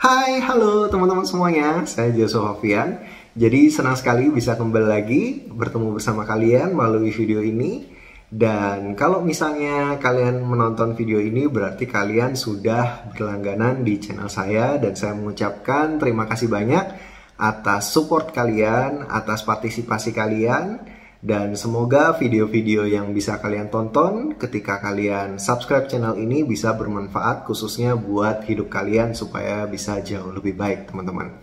Hai, halo teman-teman semuanya, saya Joshua Fian. Jadi senang sekali bisa kembali lagi bertemu bersama kalian melalui video ini. Dan kalau misalnya kalian menonton video ini berarti kalian sudah berlangganan di channel saya. Dan saya mengucapkan terima kasih banyak atas support kalian, atas partisipasi kalian. Dan semoga video-video yang bisa kalian tonton ketika kalian subscribe channel ini bisa bermanfaat khususnya buat hidup kalian supaya bisa jauh lebih baik teman-teman.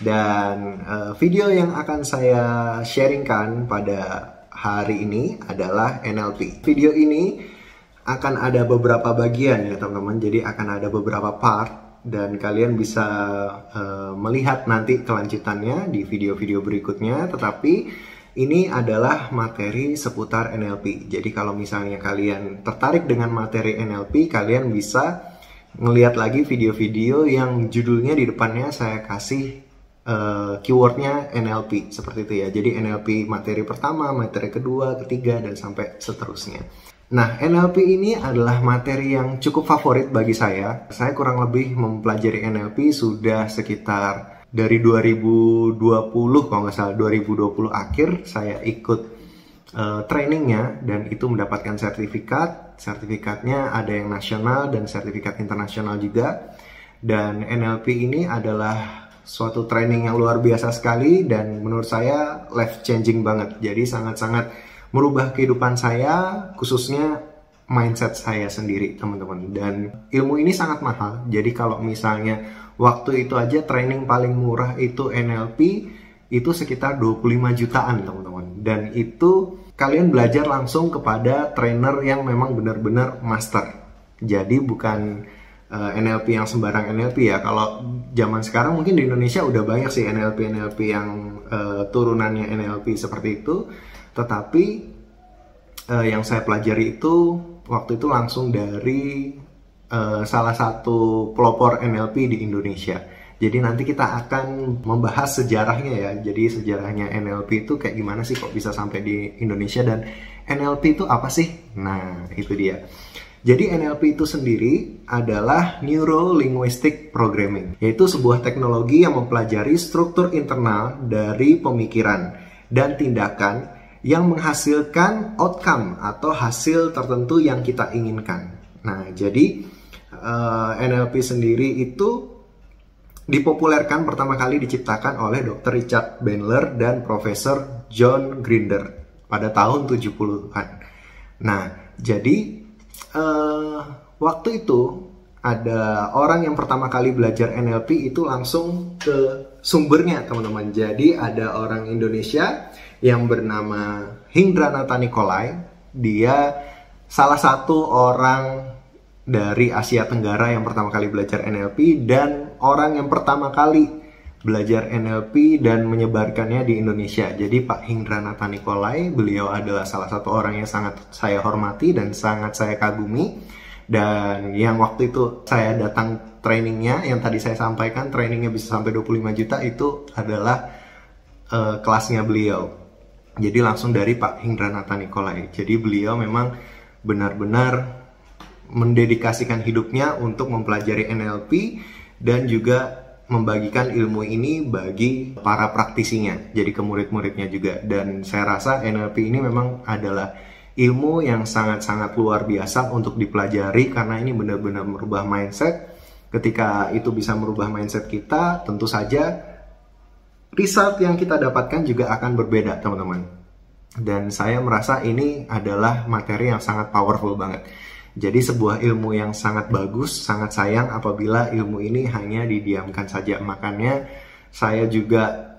Dan video yang akan saya sharingkan pada hari ini adalah NLP. Video ini akan ada beberapa bagian ya teman-teman, jadi akan ada beberapa part dan kalian bisa melihat nanti kelanjutannya di video-video berikutnya. Tetapi ini adalah materi seputar NLP. Jadi kalau misalnya kalian tertarik dengan materi NLP, kalian bisa ngelihat lagi video-video yang judulnya di depannya saya kasih keywordnya NLP seperti itu ya. Jadi NLP materi pertama, materi kedua, ketiga, dan sampai seterusnya. Nah, NLP ini adalah materi yang cukup favorit bagi saya. Saya kurang lebih mempelajari NLP sudah sekitar dari 2020 kalau nggak salah, 2020 akhir saya ikut trainingnya dan itu mendapatkan sertifikat. Sertifikatnya ada yang nasional dan sertifikat internasional juga. Dan NLP ini adalah suatu training yang luar biasa sekali dan menurut saya life changing banget. Jadi sangat-sangat merubah kehidupan saya, khususnya mindset saya sendiri teman-teman. Dan ilmu ini sangat mahal. Jadi kalau misalnya waktu itu aja training paling murah itu NLP itu sekitar 25 jutaan teman-teman. Dan itu kalian belajar langsung kepada trainer yang memang benar-benar master. Jadi bukan NLP yang sembarang NLP ya. Kalau zaman sekarang mungkin di Indonesia udah banyak sih NLP yang turunannya NLP seperti itu. Tetapi yang saya pelajari itu waktu itu langsung dari salah satu pelopor NLP di Indonesia. Jadi nanti kita akan membahas sejarahnya ya. Jadi sejarahnya NLP itu kayak gimana sih kok bisa sampai di Indonesia dan NLP itu apa sih? Nah, itu dia. Jadi NLP itu sendiri adalah Neuro Linguistic Programming, yaitu sebuah teknologi yang mempelajari struktur internal dari pemikiran dan tindakan yang menghasilkan outcome atau hasil tertentu yang kita inginkan. Nah, jadi NLP sendiri itu dipopulerkan pertama kali diciptakan oleh Dr. Richard Bandler dan Profesor John Grinder pada tahun 70-an. Nah, jadi waktu itu ada orang yang pertama kali belajar NLP itu langsung ke sumbernya teman-teman. Jadi ada orang Indonesia yang bernama Hindranata Nikolai. Dia salah satu orang dari Asia Tenggara yang pertama kali belajar NLP dan orang yang pertama kali belajar NLP dan menyebarkannya di Indonesia. Jadi Pak Hindranata Nikolai, beliau adalah salah satu orang yang sangat saya hormati dan sangat saya kagumi. Dan yang waktu itu saya datang trainingnya, yang tadi saya sampaikan trainingnya bisa sampai 25 juta itu adalah kelasnya beliau. Jadi langsung dari Pak Hindranata Nikolai. Jadi beliau memang benar-benar mendedikasikan hidupnya untuk mempelajari NLP dan juga membagikan ilmu ini bagi para praktisinya, jadi ke murid-muridnya juga. Dan saya rasa NLP ini memang adalah ilmu yang sangat-sangat luar biasa untuk dipelajari karena ini benar-benar merubah mindset. Ketika itu bisa merubah mindset kita, tentu saja result yang kita dapatkan juga akan berbeda teman-teman. Dan saya merasa ini adalah materi yang sangat powerful banget. Jadi sebuah ilmu yang sangat bagus, sangat sayang apabila ilmu ini hanya didiamkan saja. Makanya saya juga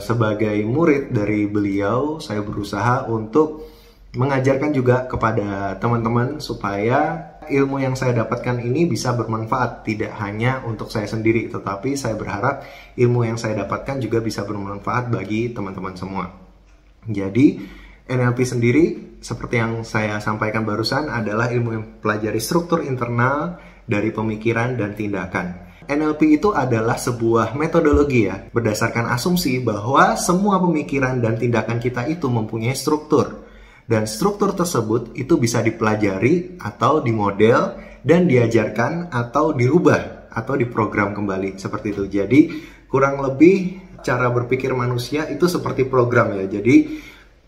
sebagai murid dari beliau, saya berusaha untuk mengajarkan juga kepada teman-teman supaya ilmu yang saya dapatkan ini bisa bermanfaat. Tidak hanya untuk saya sendiri, tetapi saya berharap ilmu yang saya dapatkan juga bisa bermanfaat bagi teman-teman semua. Jadi NLP sendiri, seperti yang saya sampaikan barusan, adalah ilmu yang mempelajari struktur internal dari pemikiran dan tindakan. NLP itu adalah sebuah metodologi ya, berdasarkan asumsi bahwa semua pemikiran dan tindakan kita itu mempunyai struktur. Dan struktur tersebut itu bisa dipelajari atau dimodel dan diajarkan atau dirubah atau diprogram kembali seperti itu. Jadi kurang lebih cara berpikir manusia itu seperti program ya. Jadi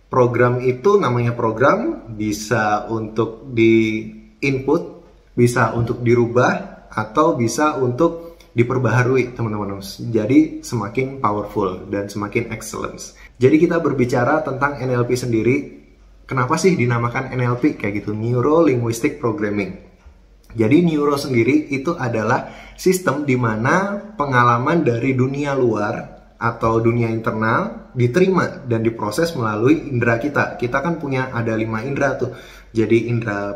program itu namanya program, bisa untuk di input, bisa untuk dirubah, atau bisa untuk diperbaharui teman-teman. Jadi semakin powerful dan semakin excellence. Jadi kita berbicara tentang NLP sendiri. Kenapa sih dinamakan NLP kayak gitu? Neuro Linguistic Programming. Jadi neuro sendiri itu adalah sistem di mana pengalaman dari dunia luar atau dunia internal diterima dan diproses melalui indera kita. Kita kan punya ada 5 indera tuh. Jadi indera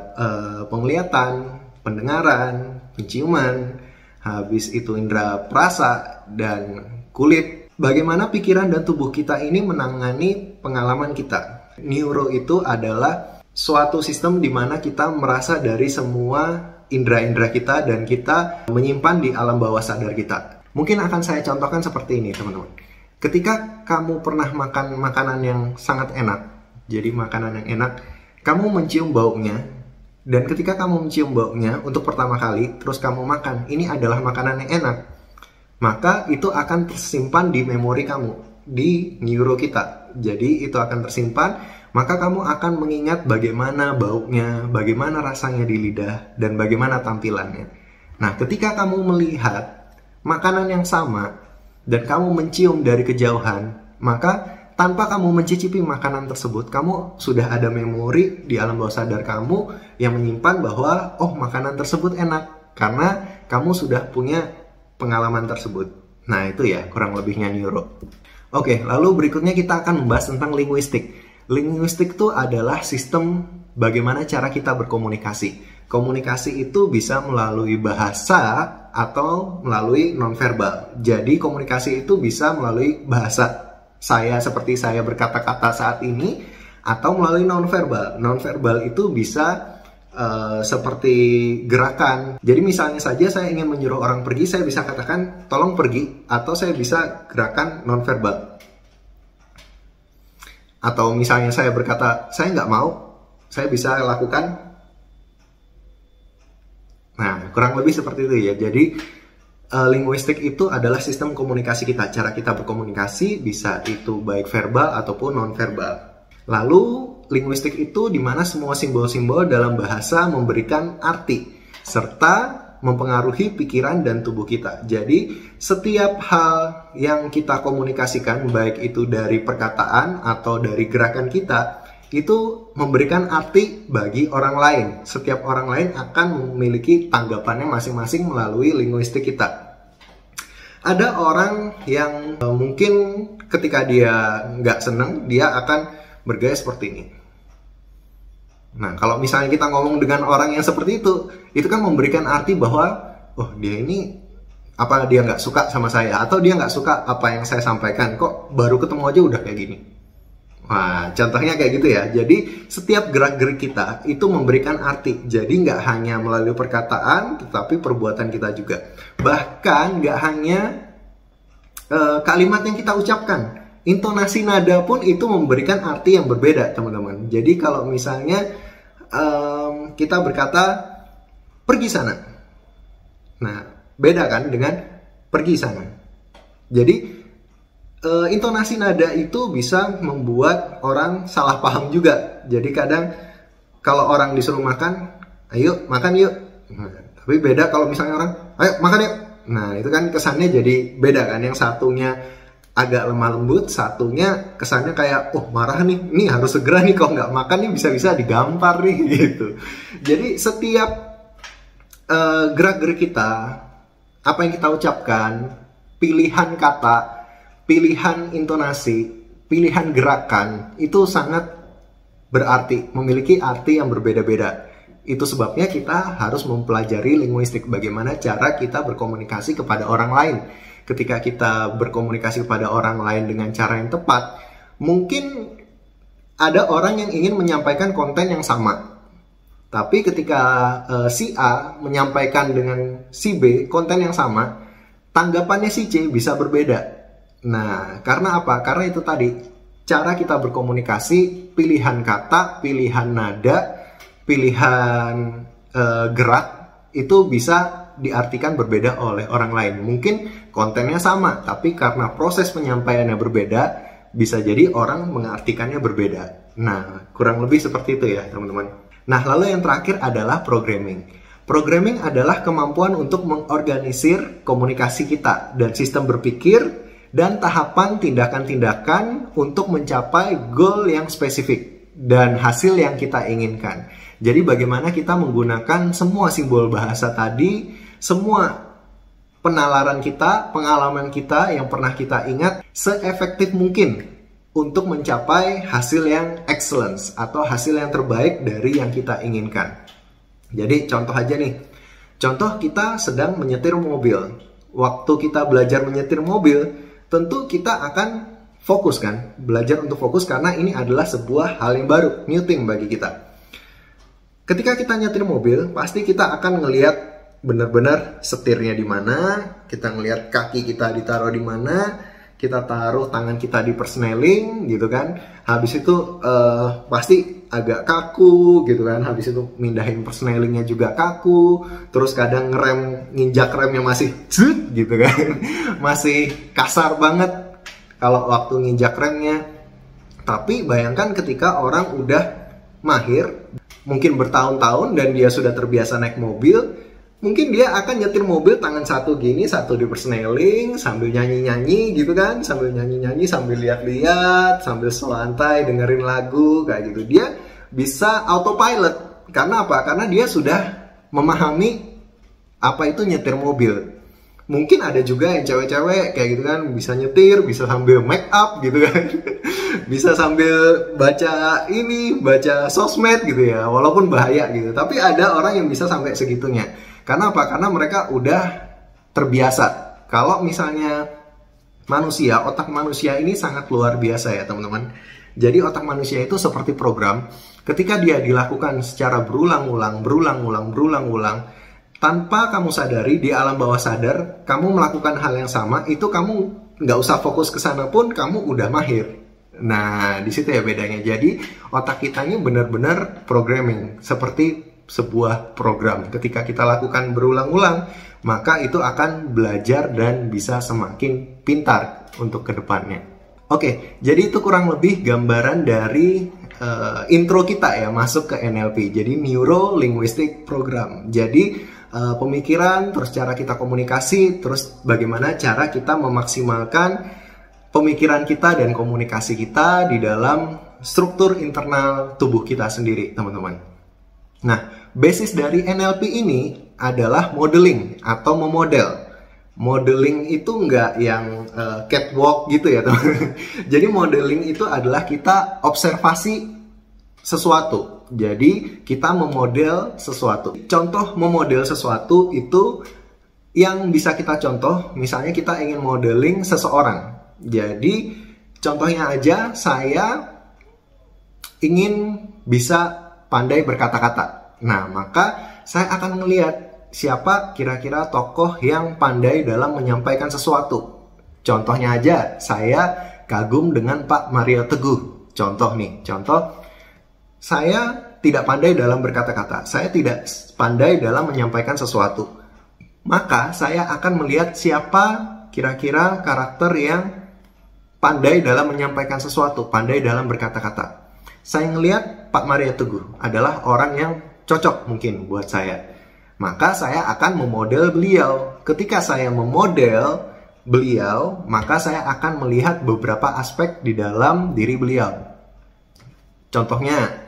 penglihatan, pendengaran, penciuman, habis itu indera perasa dan kulit. Bagaimana pikiran dan tubuh kita ini menangani pengalaman kita. Neuro itu adalah suatu sistem di mana kita merasa dari semua indera-indera kita dan kita menyimpan di alam bawah sadar kita. Mungkin akan saya contohkan seperti ini, teman-teman. Ketika kamu pernah makan makanan yang sangat enak, jadi makanan yang enak, kamu mencium baunya. Dan ketika kamu mencium baunya untuk pertama kali, terus kamu makan, ini adalah makanan yang enak, maka itu akan tersimpan di memori kamu, di neuro kita. Jadi itu akan tersimpan, maka kamu akan mengingat bagaimana baunya, bagaimana rasanya di lidah, dan bagaimana tampilannya. Nah, ketika kamu melihat makanan yang sama, dan kamu mencium dari kejauhan, maka tanpa kamu mencicipi makanan tersebut, kamu sudah ada memori di alam bawah sadar kamu yang menyimpan bahwa, oh, makanan tersebut enak, karena kamu sudah punya pengalaman tersebut. Nah, itu ya kurang lebihnya neuro. Oke, lalu berikutnya kita akan membahas tentang linguistik. Linguistik itu adalah sistem bagaimana cara kita berkomunikasi. Komunikasi itu bisa melalui bahasa atau melalui nonverbal. Jadi komunikasi itu bisa melalui bahasa. Saya seperti saya berkata-kata saat ini, atau melalui nonverbal. Nonverbal itu bisa seperti gerakan. Jadi misalnya saja saya ingin menyuruh orang pergi, saya bisa katakan tolong pergi, atau saya bisa gerakan nonverbal. Atau misalnya saya berkata saya nggak mau, saya bisa lakukan. Nah, kurang lebih seperti itu ya. Jadi linguistik itu adalah sistem komunikasi kita, cara kita berkomunikasi, bisa itu baik verbal ataupun non-verbal. Lalu, linguistik itu di mana semua simbol-simbol dalam bahasa memberikan arti, serta mempengaruhi pikiran dan tubuh kita. Jadi, setiap hal yang kita komunikasikan, baik itu dari perkataan atau dari gerakan kita, itu memberikan arti bagi orang lain. Setiap orang lain akan memiliki tanggapannya masing-masing melalui linguistik kita. Ada orang yang mungkin ketika dia nggak seneng, dia akan bergaya seperti ini. Nah, kalau misalnya kita ngomong dengan orang yang seperti itu kan memberikan arti bahwa, oh, dia ini apa dia nggak suka sama saya, atau dia nggak suka apa yang saya sampaikan, kok baru ketemu aja udah kayak gini. Nah, contohnya kayak gitu ya. Jadi setiap gerak-gerik kita itu memberikan arti. Jadi nggak hanya melalui perkataan, tetapi perbuatan kita juga. Bahkan nggak hanya kalimat yang kita ucapkan, intonasi nada pun itu memberikan arti yang berbeda, teman-teman. Jadi kalau misalnya kita berkata pergi sana, nah beda kan dengan pergi sana. Jadi intonasi nada itu bisa membuat orang salah paham juga. Jadi kadang kalau orang disuruh makan, ayo makan yuk. Nah, tapi beda kalau misalnya orang, ayo makan yuk. Nah, itu kan kesannya jadi beda kan. Yang satunya agak lemah lembut, satunya kesannya kayak, oh marah nih, ini harus segera nih, kalau nggak makan nih bisa-bisa digampar nih gitu. Jadi setiap gerak-gerik kita, apa yang kita ucapkan, pilihan kata, pilihan intonasi, pilihan gerakan itu sangat berarti, memiliki arti yang berbeda-beda. Itu sebabnya kita harus mempelajari linguistik, bagaimana cara kita berkomunikasi kepada orang lain. Ketika kita berkomunikasi kepada orang lain dengan cara yang tepat, mungkin ada orang yang ingin menyampaikan konten yang sama. Tapi ketika si A menyampaikan dengan si B konten yang sama, tanggapannya si C bisa berbeda. Nah, karena apa? Karena itu tadi, cara kita berkomunikasi, pilihan kata, pilihan nada, pilihan gerak, itu bisa diartikan berbeda oleh orang lain. Mungkin kontennya sama, tapi karena proses penyampaiannya berbeda, bisa jadi orang mengartikannya berbeda. Nah, kurang lebih seperti itu ya teman-teman. Nah, lalu yang terakhir adalah programming. Programming adalah kemampuan untuk mengorganisir komunikasi kita dan sistem berpikir dan tahapan tindakan-tindakan untuk mencapai goal yang spesifik dan hasil yang kita inginkan. Jadi bagaimana kita menggunakan semua simbol bahasa tadi, semua penalaran kita, pengalaman kita yang pernah kita ingat seefektif mungkin untuk mencapai hasil yang excellence atau hasil yang terbaik dari yang kita inginkan. Jadi contoh aja nih, contoh kita sedang menyetir mobil. Waktu kita belajar menyetir mobil, tentu kita akan fokus kan, belajar untuk fokus karena ini adalah sebuah hal yang baru, new thing bagi kita. Ketika kita nyetir mobil, pasti kita akan ngelihat benar-benar setirnya di mana, kita ngelihat kaki kita ditaruh di mana, kita taruh tangan kita di persneling gitu kan. Habis itu pasti agak kaku gitu kan. Habis itu mindahin persnelingnya juga kaku. Terus kadang nginjak remnya masih gitu kan. Masih kasar banget kalau waktu nginjak remnya. Tapi bayangkan ketika orang udah mahir, mungkin bertahun-tahun dan dia sudah terbiasa naik mobil, mungkin dia akan nyetir mobil tangan satu gini, satu di persneling, sambil nyanyi-nyanyi gitu kan, sambil nyanyi-nyanyi, sambil lihat-lihat, sambil santai dengerin lagu kayak gitu. Dia bisa autopilot. Karena apa? Karena dia sudah memahami apa itu nyetir mobil. Mungkin ada juga yang cewek-cewek kayak gitu kan, bisa nyetir, bisa sambil make up gitu kan. Bisa sambil baca sosmed gitu ya, walaupun bahaya gitu. Tapi ada orang yang bisa sampai segitunya. Karena apa? Karena mereka udah terbiasa. Kalau misalnya otak manusia ini sangat luar biasa ya teman-teman. Jadi otak manusia itu seperti program. Ketika dia dilakukan secara berulang-ulang, tanpa kamu sadari, di alam bawah sadar, kamu melakukan hal yang sama, itu kamu nggak usah fokus ke sana pun, kamu udah mahir. Nah, di situ ya bedanya. Jadi, otak kita ini benar-benar programming, seperti sebuah program. Ketika kita lakukan berulang-ulang, maka itu akan belajar dan bisa semakin pintar untuk kedepannya. Oke, jadi itu kurang lebih gambaran dari intro kita ya, masuk ke NLP. Jadi, Neuro Linguistic Program. Jadi, pemikiran, terus cara kita komunikasi, terus bagaimana cara kita memaksimalkan pemikiran kita dan komunikasi kita di dalam struktur internal tubuh kita sendiri, teman-teman. Nah, basis dari NLP ini adalah modeling atau memodel. Modeling itu nggak yang catwalk gitu ya, teman-teman. Jadi modeling itu adalah kita observasi sesuatu. Jadi kita memodel sesuatu. Contoh memodel sesuatu itu yang bisa kita contoh, misalnya kita ingin modeling seseorang. Jadi contohnya aja, saya ingin bisa pandai berkata-kata. Nah, maka saya akan melihat siapa kira-kira tokoh yang pandai dalam menyampaikan sesuatu. Contohnya aja, saya kagum dengan Pak Mario Teguh. Contoh, saya tidak pandai dalam berkata-kata. Saya tidak pandai dalam menyampaikan sesuatu. Maka saya akan melihat siapa kira-kira karakter yang pandai dalam menyampaikan sesuatu, pandai dalam berkata-kata. Saya melihat Pak Mario Teguh adalah orang yang cocok mungkin buat saya. Maka saya akan memodel beliau. Ketika saya memodel beliau, maka saya akan melihat beberapa aspek di dalam diri beliau. Contohnya,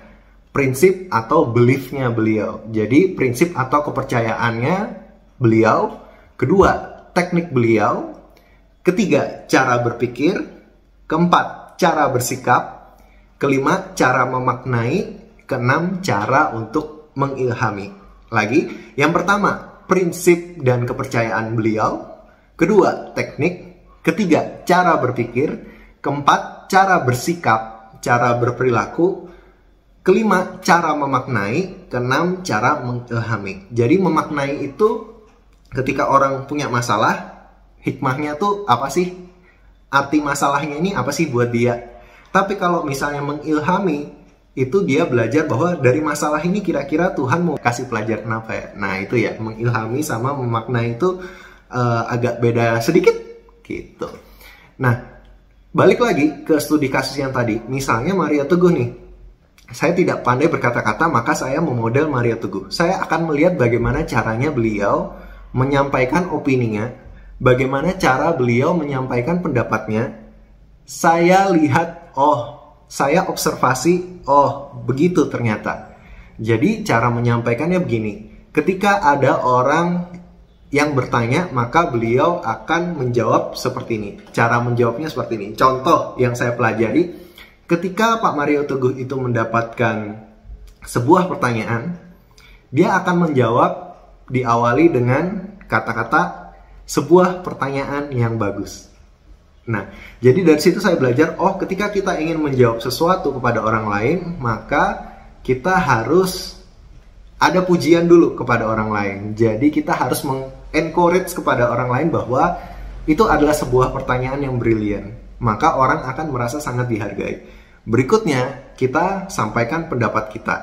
prinsip atau belief-nya beliau. Jadi prinsip atau kepercayaannya beliau. Kedua, teknik beliau. Ketiga, cara berpikir. Keempat, cara bersikap. Kelima, cara memaknai. Keenam, cara untuk mengilhami. Lagi, yang pertama, prinsip dan kepercayaan beliau. Kedua, teknik. Ketiga, cara berpikir. Keempat, cara bersikap, cara berperilaku. Kelima, cara memaknai. Keenam, cara mengilhami. Jadi memaknai itu ketika orang punya masalah, hikmahnya tuh apa sih? Arti masalahnya ini apa sih buat dia? Tapi kalau misalnya mengilhami, itu dia belajar bahwa dari masalah ini kira-kira Tuhan mau kasih pelajaran apa ya. Nah itu ya, mengilhami sama memaknai itu agak beda sedikit gitu. Nah balik lagi ke studi kasus yang tadi. Misalnya Mario Teguh nih, saya tidak pandai berkata-kata, maka saya memodel Mario Teguh. Saya akan melihat bagaimana caranya beliau menyampaikan opininya, bagaimana cara beliau menyampaikan pendapatnya. Saya lihat, saya observasi, begitu ternyata. Jadi cara menyampaikannya begini, ketika ada orang yang bertanya, maka beliau akan menjawab seperti ini. Cara menjawabnya seperti ini. Contoh yang saya pelajari, ketika Pak Mario Teguh itu mendapatkan sebuah pertanyaan, dia akan menjawab diawali dengan kata-kata sebuah pertanyaan yang bagus. Nah, jadi dari situ saya belajar, ketika kita ingin menjawab sesuatu kepada orang lain, maka kita harus ada pujian dulu kepada orang lain. Jadi kita harus encourage kepada orang lain bahwa itu adalah sebuah pertanyaan yang brilian. Maka orang akan merasa sangat dihargai. Berikutnya, kita sampaikan pendapat kita.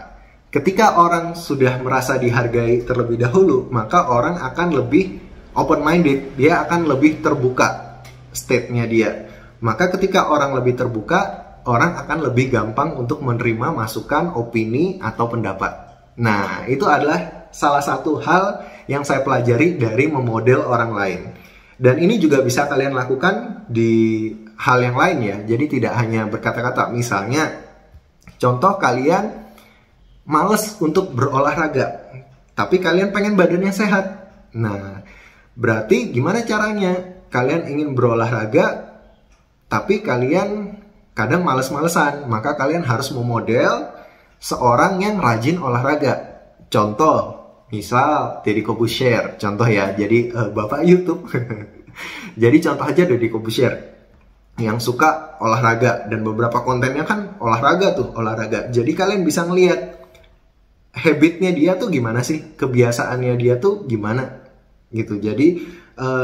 Ketika orang sudah merasa dihargai terlebih dahulu, maka orang akan lebih open-minded. Dia akan lebih terbuka state-nya dia. Maka ketika orang lebih terbuka, orang akan lebih gampang untuk menerima masukan, opini, atau pendapat. Nah, itu adalah salah satu hal yang saya pelajari dari memodel orang lain. Dan ini juga bisa kalian lakukan di hal yang lain ya. Jadi tidak hanya berkata-kata. Misalnya, contoh kalian males untuk berolahraga, tapi kalian pengen badannya sehat. Nah, berarti gimana caranya? Kalian ingin berolahraga, tapi kalian kadang males-malesan. Maka kalian harus memodel seorang yang rajin olahraga. Contoh, misal Deddy Corbuzier, contoh ya, jadi bapak YouTube. Jadi contoh aja Deddy Corbuzier yang suka olahraga, dan beberapa kontennya kan olahraga. Jadi kalian bisa ngelihat habitnya dia tuh gimana sih, kebiasaannya dia tuh gimana gitu. Jadi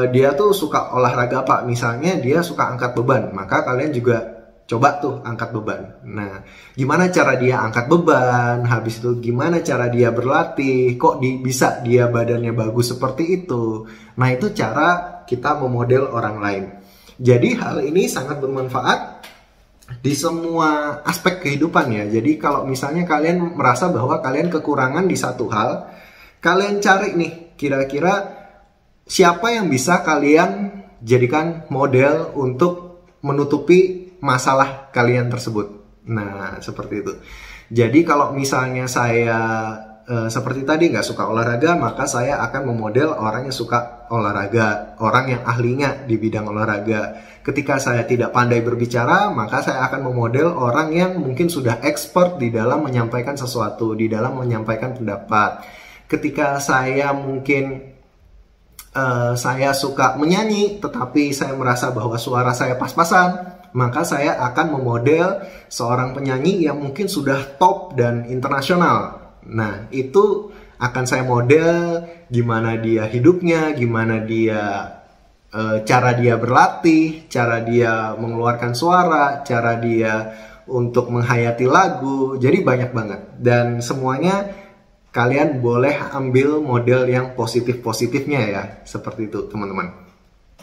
dia tuh suka olahraga apa, misalnya dia suka angkat beban, maka kalian juga coba tuh angkat beban. Nah, gimana cara dia angkat beban, habis itu gimana cara dia berlatih, kok bisa dia badannya bagus seperti itu. Nah, itu cara kita memodel orang lain. Jadi hal ini sangat bermanfaat di semua aspek kehidupan ya. Jadi kalau misalnya kalian merasa bahwa kalian kekurangan di satu hal, kalian cari nih kira-kira siapa yang bisa kalian jadikan model untuk menutupi masalah kalian tersebut. Nah, seperti itu. Jadi kalau misalnya saya seperti tadi nggak suka olahraga, maka saya akan memodel orang yang suka olahraga, orang yang ahlinya di bidang olahraga. Ketika saya tidak pandai berbicara, maka saya akan memodel orang yang mungkin sudah expert di dalam menyampaikan sesuatu, di dalam menyampaikan pendapat. Ketika saya mungkin saya suka menyanyi, tetapi saya merasa bahwa suara saya pas-pasan, maka saya akan memodel seorang penyanyi yang mungkin sudah top dan internasional. Nah, itu akan saya model gimana dia hidupnya, gimana dia cara dia berlatih, cara dia mengeluarkan suara, cara dia untuk menghayati lagu. Jadi banyak banget. Dan semuanya kalian boleh ambil model yang positif-positifnya ya. Seperti itu teman-teman.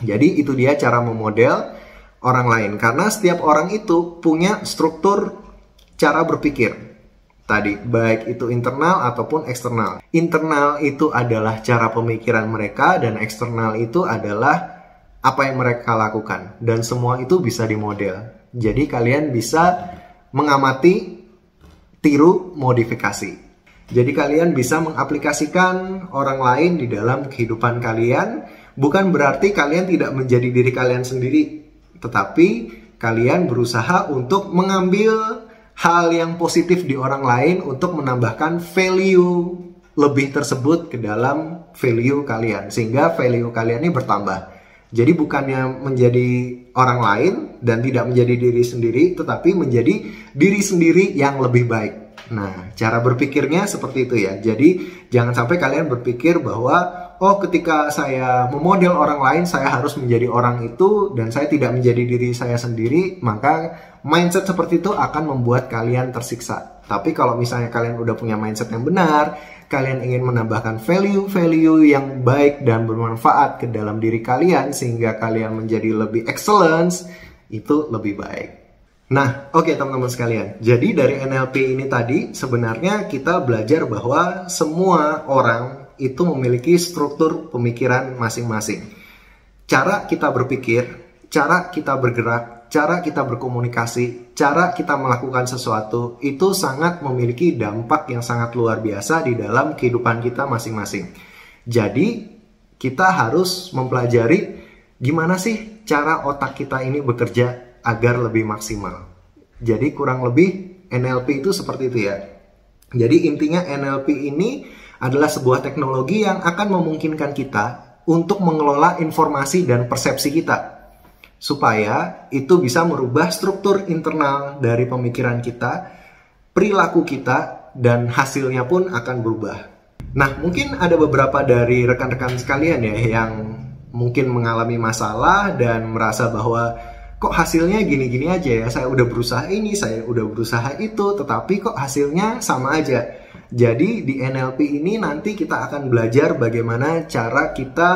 Jadi itu dia cara memodel orang lain. Karena setiap orang itu punya struktur cara berpikir. Tadi, baik itu internal ataupun eksternal. Internal itu adalah cara pemikiran mereka, dan eksternal itu adalah apa yang mereka lakukan. Dan semua itu bisa dimodel. Jadi kalian bisa mengamati, tiru, modifikasi. Jadi kalian bisa mengaplikasikan orang lain di dalam kehidupan kalian. Bukan berarti kalian tidak menjadi diri kalian sendiri, tetapi kalian berusaha untuk mengambil hal yang positif di orang lain untuk menambahkan value lebih tersebut ke dalam value kalian, sehingga value kalian ini bertambah. Jadi bukannya menjadi orang lain dan tidak menjadi diri sendiri, tetapi menjadi diri sendiri yang lebih baik. Nah, cara berpikirnya seperti itu ya. Jadi jangan sampai kalian berpikir bahwa ketika saya memodel orang lain, saya harus menjadi orang itu dan saya tidak menjadi diri saya sendiri. Maka mindset seperti itu akan membuat kalian tersiksa. Tapi kalau misalnya kalian udah punya mindset yang benar, kalian ingin menambahkan value-value yang baik dan bermanfaat ke dalam diri kalian sehingga kalian menjadi lebih excellence, itu lebih baik. Nah, oke teman-teman sekalian. Jadi dari NLP ini tadi sebenarnya kita belajar bahwa semua orang itu memiliki struktur pemikiran masing-masing. Cara kita berpikir, cara kita bergerak, cara kita berkomunikasi, cara kita melakukan sesuatu itu sangat memiliki dampak yang sangat luar biasa di dalam kehidupan kita masing-masing. Jadi kita harus mempelajari gimana sih cara otak kita ini bekerja agar lebih maksimal. Jadi kurang lebih NLP itu seperti itu ya. Jadi intinya NLP ini adalah sebuah teknologi yang akan memungkinkan kita untuk mengelola informasi dan persepsi kita, supaya itu bisa merubah struktur internal dari pemikiran kita, perilaku kita, dan hasilnya pun akan berubah. Nah, mungkin ada beberapa dari rekan-rekan sekalian ya yang mungkin mengalami masalah dan merasa bahwa kok hasilnya gini-gini aja ya, saya udah berusaha ini, saya udah berusaha itu, tetapi kok hasilnya sama aja. Jadi di NLP ini nanti kita akan belajar bagaimana cara kita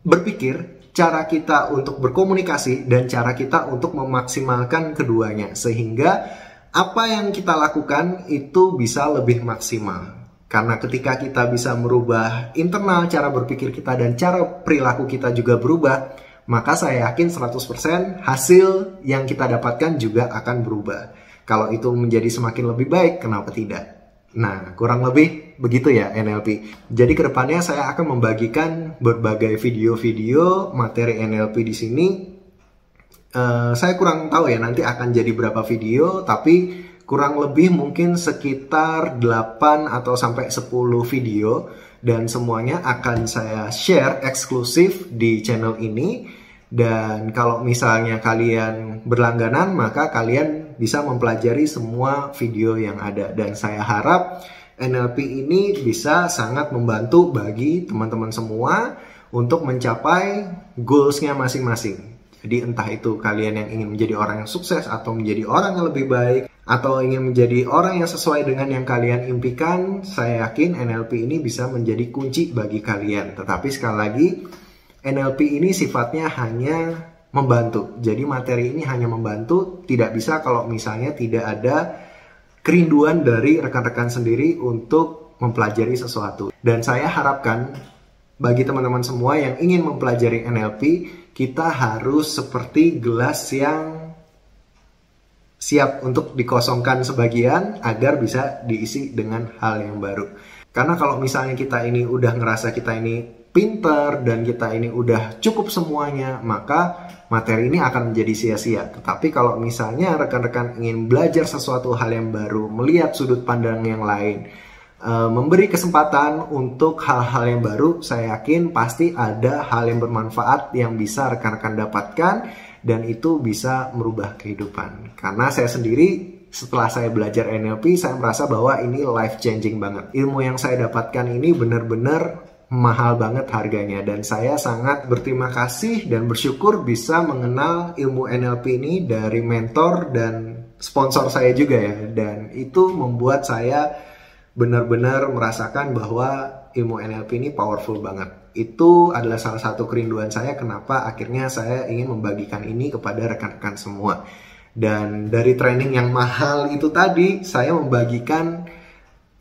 berpikir, cara kita untuk berkomunikasi, dan cara kita untuk memaksimalkan keduanya. Sehingga apa yang kita lakukan itu bisa lebih maksimal. Karena ketika kita bisa merubah internal cara berpikir kita dan cara perilaku kita juga berubah, maka saya yakin 100% hasil yang kita dapatkan juga akan berubah. Kalau itu menjadi semakin lebih baik, kenapa tidak? Nah, kurang lebih begitu ya NLP. Jadi kedepannya saya akan membagikan berbagai video-video materi NLP di sini. Saya kurang tahu ya nanti akan jadi berapa video, tapi kurang lebih mungkin sekitar 8 atau sampai 10 video. Dan semuanya akan saya share eksklusif di channel ini. Dan kalau misalnya kalian berlangganan, maka kalian bisa mempelajari semua video yang ada. Dan saya harap NLP ini bisa sangat membantu bagi teman-teman semua untuk mencapai goals-nya masing-masing. Jadi entah itu kalian yang ingin menjadi orang yang sukses atau menjadi orang yang lebih baik, atau ingin menjadi orang yang sesuai dengan yang kalian impikan, saya yakin NLP ini bisa menjadi kunci bagi kalian. Tetapi sekali lagi, NLP ini sifatnya hanya membantu. Jadi materi ini hanya membantu, tidak bisa kalau misalnya tidak ada kerinduan dari rekan-rekan sendiri untuk mempelajari sesuatu. Dan saya harapkan bagi teman-teman semua yang ingin mempelajari NLP, kita harus seperti gelas yang siap untuk dikosongkan sebagian agar bisa diisi dengan hal yang baru. Karena kalau misalnya kita ini udah ngerasa kita ini pinter dan kita ini udah cukup semuanya, maka materi ini akan menjadi sia-sia. Tetapi kalau misalnya rekan-rekan ingin belajar sesuatu hal yang baru, melihat sudut pandang yang lain, memberi kesempatan untuk hal-hal yang baru, saya yakin pasti ada hal yang bermanfaat yang bisa rekan-rekan dapatkan, dan itu bisa merubah kehidupan. Karena saya sendiri setelah saya belajar NLP, saya merasa bahwa ini life changing banget. Ilmu yang saya dapatkan ini benar-benar mahal banget harganya, dan saya sangat berterima kasih dan bersyukur bisa mengenal ilmu NLP ini dari mentor dan sponsor saya juga ya. Dan itu membuat saya benar-benar merasakan bahwa ilmu NLP ini powerful banget. Itu adalah salah satu kerinduan saya kenapa akhirnya saya ingin membagikan ini kepada rekan-rekan semua. Dan dari training yang mahal itu tadi, saya membagikan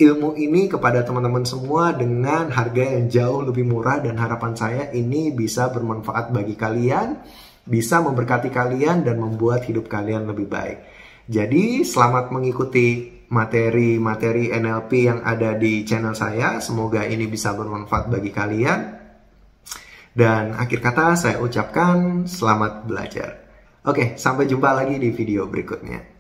ilmu ini kepada teman-teman semua dengan harga yang jauh lebih murah, dan harapan saya ini bisa bermanfaat bagi kalian, bisa memberkati kalian dan membuat hidup kalian lebih baik. Jadi selamat mengikuti materi-materi NLP yang ada di channel saya. Semoga ini bisa bermanfaat bagi kalian. Dan akhir kata saya ucapkan selamat belajar. Oke, sampai jumpa lagi di video berikutnya.